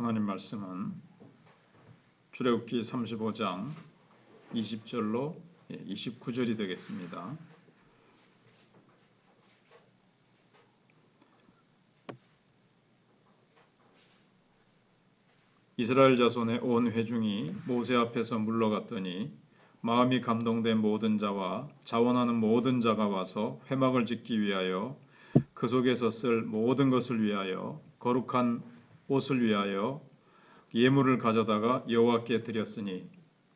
하나님 말씀은 출애굽기 35장 20절로 29절이 되겠습니다. 이스라엘 자손의 온 회중이 모세 앞에서 물러갔더니 마음이 감동된 모든 자와 자원하는 모든 자가 와서 회막을 짓기 위하여 그 속에서 쓸 모든 것을 위하여 거룩한 옷을 위하여 예물을 가져다가 여호와께 드렸으니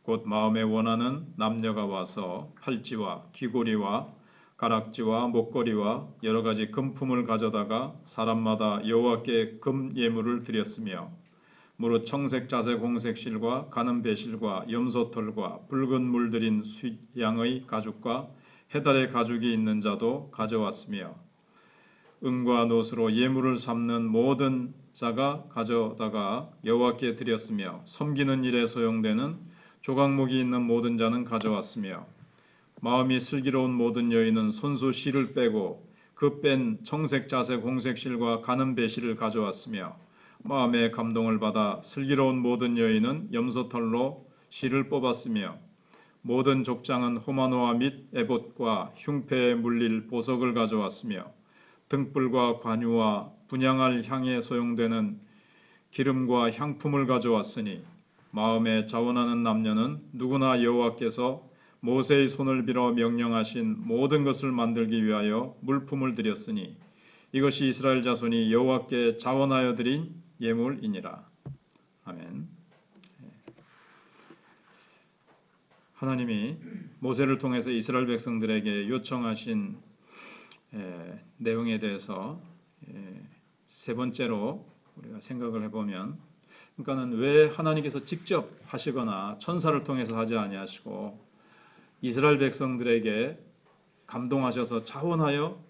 곧 마음에 원하는 남녀가 와서 팔찌와 귀고리와 가락지와 목걸이와 여러 가지 금품을 가져다가 사람마다 여호와께 금 예물을 드렸으며 무릇 청색 자색 홍색 실과 가는 배실과 염소털과 붉은 물들인 숫양의 가죽과 해달의 가죽이 있는 자도 가져왔으며 은과 놋으로 예물을 삼는 모든 자가 가져다가 여호와께 드렸으며 섬기는 일에 소용되는 조각목이 있는 모든 자는 가져왔으며 마음이 슬기로운 모든 여인은 손수 실을 빼고 그 뺀 청색 자색 홍색 실과 가는 배실을 가져왔으며 마음의 감동을 받아 슬기로운 모든 여인은 염소털로 실을 뽑았으며 모든 족장은 호마노아 및 에봇과 흉패에 물릴 보석을 가져왔으며 등불과 관유와 분향할 향에 소용되는 기름과 향품을 가져왔으니 마음에 자원하는 남녀는 누구나 여호와께서 모세의 손을 빌어 명령하신 모든 것을 만들기 위하여 물품을 드렸으니 이것이 이스라엘 자손이 여호와께 자원하여 드린 예물이니라. 아멘. 하나님이 모세를 통해서 이스라엘 백성들에게 요청하신 내용에 대해서 세 번째로 우리가 생각을 해보면, 그러니까는 왜 하나님께서 직접 하시거나 천사를 통해서 하지 아니하시고 이스라엘 백성들에게 감동하셔서 자원하여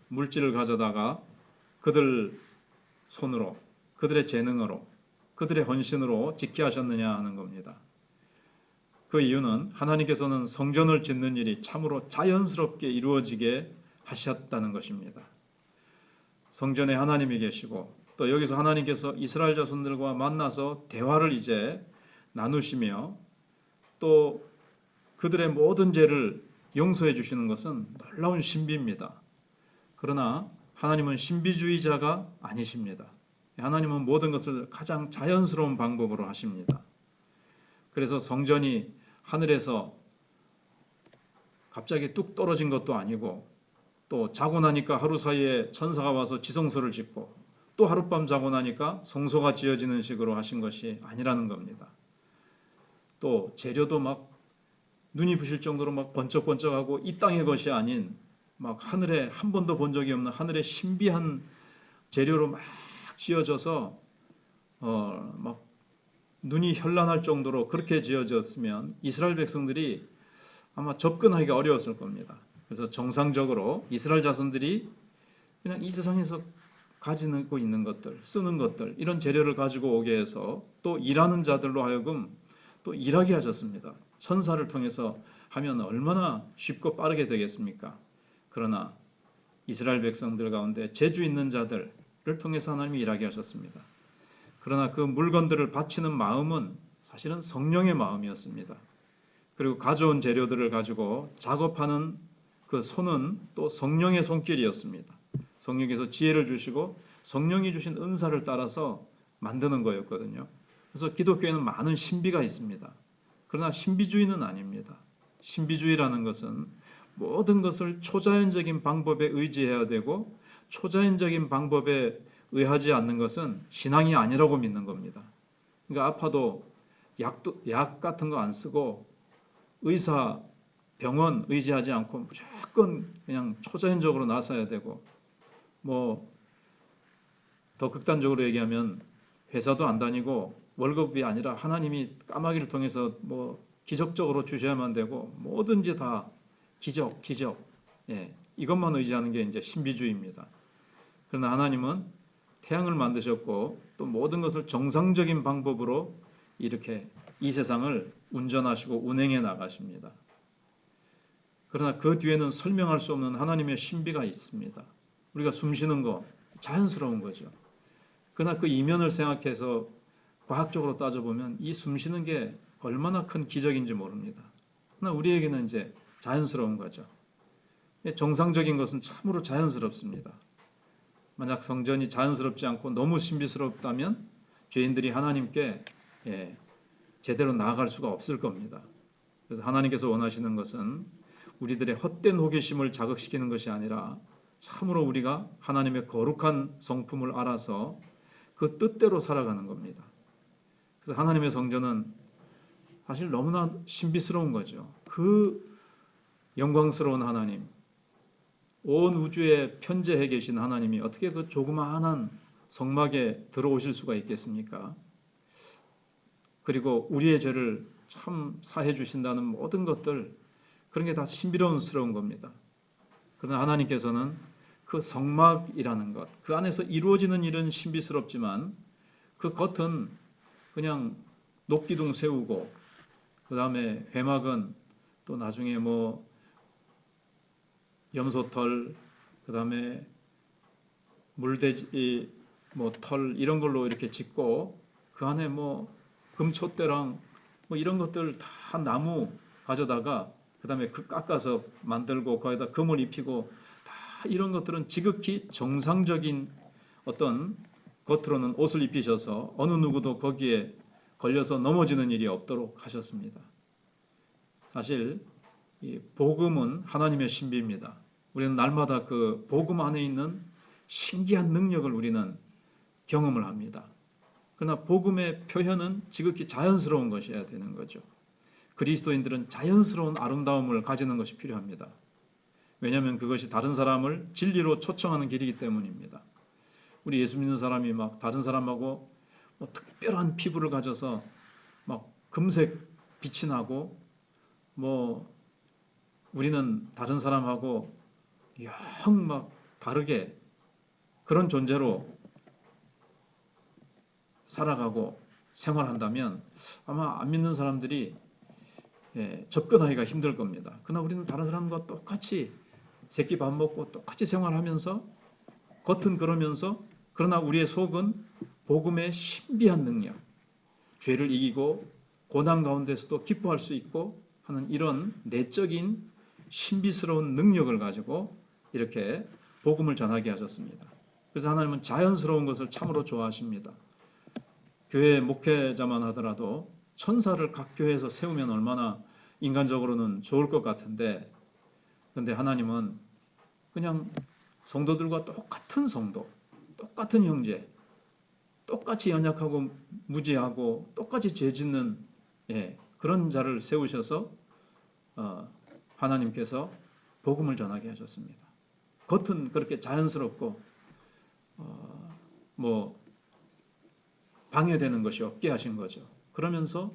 물질을 가져다가 그들 손으로, 그들의 재능으로, 그들의 헌신으로 짓게 하셨느냐 하는 겁니다. 그 이유는 하나님께서는 성전을 짓는 일이 참으로 자연스럽게 이루어지게 하셨다는 것입니다. 성전에 하나님이 계시고 또 여기서 하나님께서 이스라엘 자손들과 만나서 대화를 이제 나누시며 또 그들의 모든 죄를 용서해 주시는 것은 놀라운 신비입니다. 그러나 하나님은 신비주의자가 아니십니다. 하나님은 모든 것을 가장 자연스러운 방법으로 하십니다. 그래서 성전이 하늘에서 갑자기 뚝 떨어진 것도 아니고 또 자고 나니까 하루 사이에 천사가 와서 지성소를 짓고 또 하룻밤 자고 나니까 성소가 지어지는 식으로 하신 것이 아니라는 겁니다. 또 재료도 막 눈이 부실 정도로 막 번쩍번쩍하고 이 땅의 것이 아닌 막 하늘에 한 번도 본 적이 없는 하늘의 신비한 재료로 막 지어져서 막 눈이 현란할 정도로 그렇게 지어졌으면 이스라엘 백성들이 아마 접근하기가 어려웠을 겁니다. 그래서 정상적으로 이스라엘 자손들이 그냥 이 세상에서 가지고 있는 것들, 쓰는 것들, 이런 재료를 가지고 오게 해서 또 일하는 자들로 하여금 또 일하게 하셨습니다. 천사를 통해서 하면 얼마나 쉽고 빠르게 되겠습니까? 그러나 이스라엘 백성들 가운데 재주 있는 자들을 통해서 하나님이 일하게 하셨습니다. 그러나 그 물건들을 바치는 마음은 사실은 성령의 마음이었습니다. 그리고 가져온 재료들을 가지고 작업하는 그 손은 또 성령의 손길이었습니다. 성령께서 지혜를 주시고 성령이 주신 은사를 따라서 만드는 거였거든요. 그래서 기독교에는 많은 신비가 있습니다. 그러나 신비주의는 아닙니다. 신비주의라는 것은 모든 것을 초자연적인 방법에 의지해야 되고 초자연적인 방법에 의하지 않는 것은 신앙이 아니라고 믿는 겁니다. 그러니까 아파도 약 같은 거 안 쓰고 의사, 병원 의지하지 않고 무조건 그냥 초자연적으로 나서야 되고, 뭐 더 극단적으로 얘기하면 회사도 안 다니고 월급이 아니라 하나님이 까마귀를 통해서 뭐 기적적으로 주셔야만 되고 뭐든지 다 기적, 이것만 의지하는 게 이제 신비주의입니다. 그러나 하나님은 태양을 만드셨고 또 모든 것을 정상적인 방법으로 이렇게 이 세상을 운전하시고 운행해 나가십니다. 그러나 그 뒤에는 설명할 수 없는 하나님의 신비가 있습니다. 우리가 숨 쉬는 거 자연스러운 거죠. 그러나 그 이면을 생각해서 과학적으로 따져보면 이 숨쉬는 게 얼마나 큰 기적인지 모릅니다. 그러나 우리에게는 이제 자연스러운 거죠. 정상적인 것은 참으로 자연스럽습니다. 만약 성전이 자연스럽지 않고 너무 신비스럽다면 죄인들이 하나님께 제대로 나아갈 수가 없을 겁니다. 그래서 하나님께서 원하시는 것은 우리들의 헛된 호기심을 자극시키는 것이 아니라 참으로 우리가 하나님의 거룩한 성품을 알아서 그 뜻대로 살아가는 겁니다. 그래서 하나님의 성전은 사실 너무나 신비스러운 거죠. 그 영광스러운 하나님, 온 우주에 편재해 계신 하나님이 어떻게 그 조그마한 성막에 들어오실 수가 있겠습니까? 그리고 우리의 죄를 참 사해 주신다는 모든 것들, 그런 게 다 신비로운 겁니다. 그러나 하나님께서는 그 성막이라는 것, 그 안에서 이루어지는 일은 신비스럽지만 그 겉은 그냥 녹기둥 세우고 그 다음에 회막은 또 나중에 뭐 염소털, 그 다음에 물돼지 뭐 털 이런 걸로 이렇게 짓고 그 안에 뭐 금촛대랑 뭐 이런 것들 다 나무 가져다가 그 다음에 그 깎아서 만들고 거기다 금을 입히고 다 이런 것들은 지극히 정상적인 어떤 겉으로는 옷을 입히셔서 어느 누구도 거기에 걸려서 넘어지는 일이 없도록 하셨습니다. 사실 이 복음은 하나님의 신비입니다. 우리는 날마다 그 복음 안에 있는 신기한 능력을 우리는 경험을 합니다. 그러나 복음의 표현은 지극히 자연스러운 것이어야 되는 거죠. 그리스도인들은 자연스러운 아름다움을 가지는 것이 필요합니다. 왜냐하면 그것이 다른 사람을 진리로 초청하는 길이기 때문입니다. 우리 예수 믿는 사람이 막 다른 사람하고 뭐 특별한 피부를 가져서 막 금색 빛이 나고 뭐 우리는 다른 사람하고 영 막 다르게 그런 존재로 살아가고 생활한다면 아마 안 믿는 사람들이 접근하기가 힘들 겁니다. 그러나 우리는 다른 사람과 똑같이 새끼 밥 먹고 똑같이 생활하면서 겉은 그러면서 그러나 우리의 속은 복음의 신비한 능력, 죄를 이기고 고난 가운데서도 기뻐할 수 있고 하는 이런 내적인 신비스러운 능력을 가지고 이렇게 복음을 전하게 하셨습니다. 그래서 하나님은 자연스러운 것을 참으로 좋아하십니다. 교회 목회자만 하더라도 천사를 각 교회에서 세우면 얼마나 인간적으로는 좋을 것 같은데, 그런데 하나님은 그냥 성도들과 똑같은 성도, 똑같은 형제, 똑같이 연약하고 무지하고 똑같이 죄 짓는 그런 자를 세우셔서 하나님께서 복음을 전하게 하셨습니다. 겉은 그렇게 자연스럽고 뭐 방해되는 것이 없게 하신 거죠. 그러면서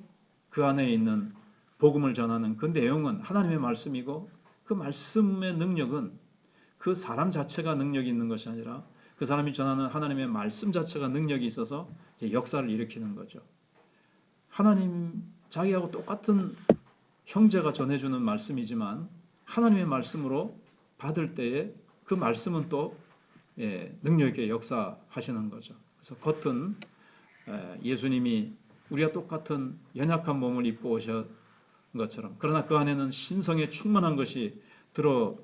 그 안에 있는 복음을 전하는 그 내용은 하나님의 말씀이고 그 말씀의 능력은 그 사람 자체가 능력이 있는 것이 아니라 그 사람이 전하는 하나님의 말씀 자체가 능력이 있어서 역사를 일으키는 거죠. 하나님 자기하고 똑같은 형제가 전해주는 말씀이지만 하나님의 말씀으로 받을 때에 그 말씀은 또 능력 있게 역사하시는 거죠. 그래서 겉은 예수님이 우리가 똑같은 연약한 몸을 입고 오신 것처럼 그러나 그 안에는 신성에 충만한 것이 들어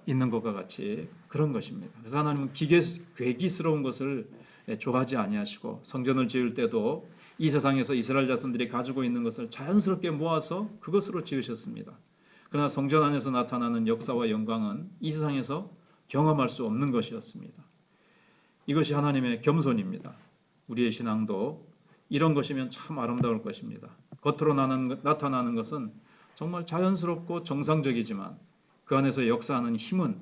있는 것과 같이 그런 것입니다. 그래서 하나님은 괴기스러운 것을 좋아하지 아니하시고 성전을 지을 때도 이 세상에서 이스라엘 자손들이 가지고 있는 것을 자연스럽게 모아서 그것으로 지으셨습니다. 그러나 성전 안에서 나타나는 역사와 영광은 이 세상에서 경험할 수 없는 것이었습니다. 이것이 하나님의 겸손입니다. 우리의 신앙도 이런 것이면 참 아름다울 것입니다. 겉으로 나타나는 것은 정말 자연스럽고 정상적이지만 그 안에서 역사하는 힘은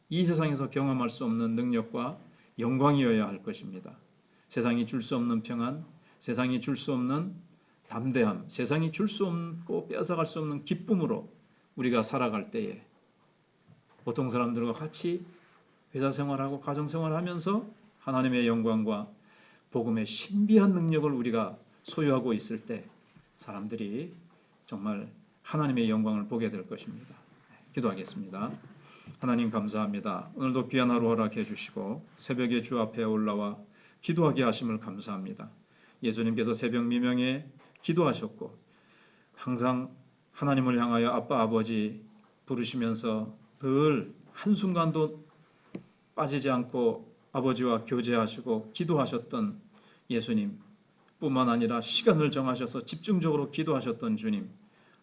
이 세상에서 경험할 수 없는 능력과 영광이어야 할 것입니다. 세상이 줄 수 없는 평안, 세상이 줄 수 없는 담대함, 세상이 줄 수 없고 빼앗아갈 수 없는 기쁨으로 우리가 살아갈 때에 보통 사람들과 같이 회사 생활하고 가정 생활하면서 하나님의 영광과 복음의 신비한 능력을 우리가 소유하고 있을 때 사람들이 정말 하나님의 영광을 보게 될 것입니다. 기도하겠습니다. 하나님 감사합니다. 오늘도 귀한 하루 허락해 주시고 새벽에 주 앞에 올라와 기도하게 하심을 감사합니다. 예수님께서 새벽 미명에 기도하셨고 항상 하나님을 향하여 아빠 아버지 부르시면서 늘 한순간도 빠지지 않고 아버지와 교제하시고 기도하셨던 예수님 뿐만 아니라 시간을 정하셔서 집중적으로 기도하셨던 주님,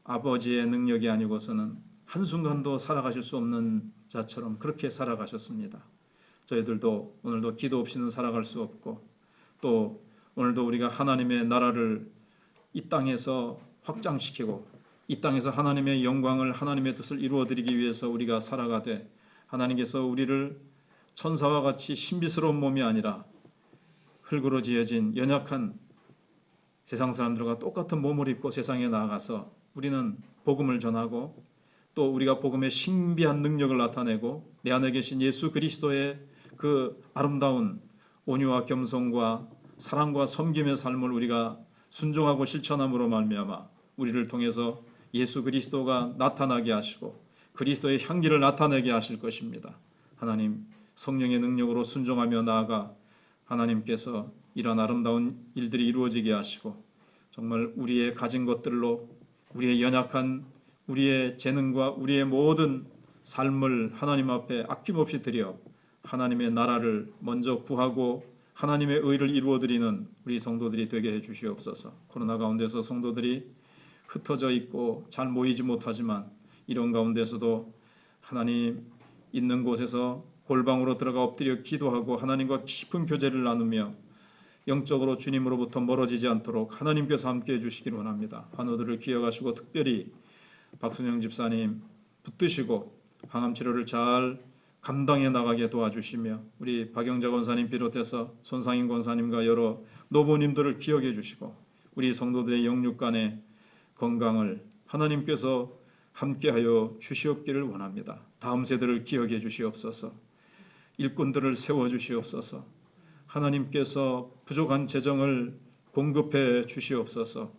아버지의 능력이 아니고서는 한순간도 살아가실 수 없는 자처럼 그렇게 살아가셨습니다. 저희들도 오늘도 기도 없이는 살아갈 수 없고 또 오늘도 우리가 하나님의 나라를 이 땅에서 확장시키고 이 땅에서 하나님의 영광을 하나님의 뜻을 이루어드리기 위해서 우리가 살아가되 하나님께서 우리를 천사와 같이 신비스러운 몸이 아니라 흙으로 지어진 연약한 세상 사람들과 똑같은 몸을 입고 세상에 나아가서 우리는 복음을 전하고 또 우리가 복음의 신비한 능력을 나타내고 내 안에 계신 예수 그리스도의 그 아름다운 온유와 겸손과 사랑과 섬김의 삶을 우리가 순종하고 실천함으로 말미암아 우리를 통해서 예수 그리스도가 나타나게 하시고 그리스도의 향기를 나타내게 하실 것입니다. 하나님 성령의 능력으로 순종하며 나아가 하나님께서 이런 아름다운 일들이 이루어지게 하시고 정말 우리의 가진 것들로 우리의 연약한 우리의 재능과 우리의 모든 삶을 하나님 앞에 아낌없이 드려 하나님의 나라를 먼저 구하고 하나님의 의를 이루어드리는 우리 성도들이 되게 해주시옵소서. 코로나 가운데서 성도들이 흩어져 있고 잘 모이지 못하지만 이런 가운데서도 하나님 있는 곳에서 골방으로 들어가 엎드려 기도하고 하나님과 깊은 교제를 나누며 영적으로 주님으로부터 멀어지지 않도록 하나님께서 함께해 주시기를 원합니다. 환우들을 기억하시고 특별히 박순영 집사님 붙드시고 항암 치료를 잘 감당해 나가게 도와주시며 우리 박영자 권사님 비롯해서 손상인 권사님과 여러 노부님들을 기억해 주시고 우리 성도들의 영육간의 건강을 하나님께서 함께하여 주시옵기를 원합니다. 다음 세대를 기억해 주시옵소서. 일꾼들을 세워 주시옵소서. 하나님께서 부족한 재정을 공급해 주시옵소서.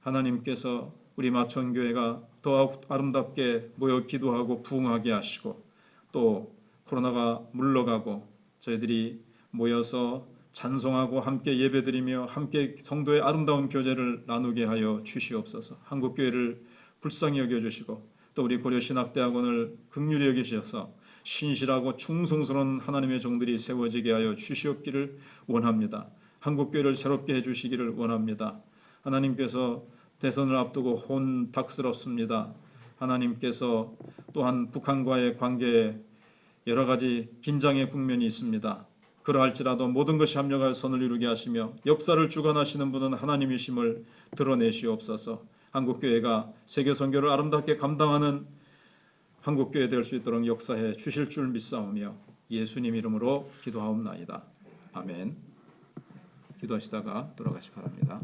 하나님께서 우리 마천교회가 더 아름답게 모여 기도하고 부흥하게 하시고 또 코로나가 물러가고 저희들이 모여서 찬송하고 함께 예배드리며 함께 성도의 아름다운 교제를 나누게 하여 주시옵소서. 한국교회를 불쌍히 여겨주시고 또 우리 고려신학대학원을 긍휼히 여기셔서 신실하고 충성스러운 하나님의 종들이 세워지게 하여 주시옵기를 원합니다. 한국교회를 새롭게 해주시기를 원합니다. 하나님께서 대선을 앞두고 혼탁스럽습니다. 하나님께서 또한 북한과의 관계에 여러 가지 긴장의 국면이 있습니다. 그러할지라도 모든 것이 합력하여 선을 이루게 하시며 역사를 주관하시는 분은 하나님이심을 드러내시옵소서. 한국교회가 세계 선교를 아름답게 감당하는 한국교회 될 수 있도록 역사해 주실 줄 믿사오며 예수님 이름으로 기도하옵나이다. 아멘. 기도하시다가 돌아가시 바랍니다.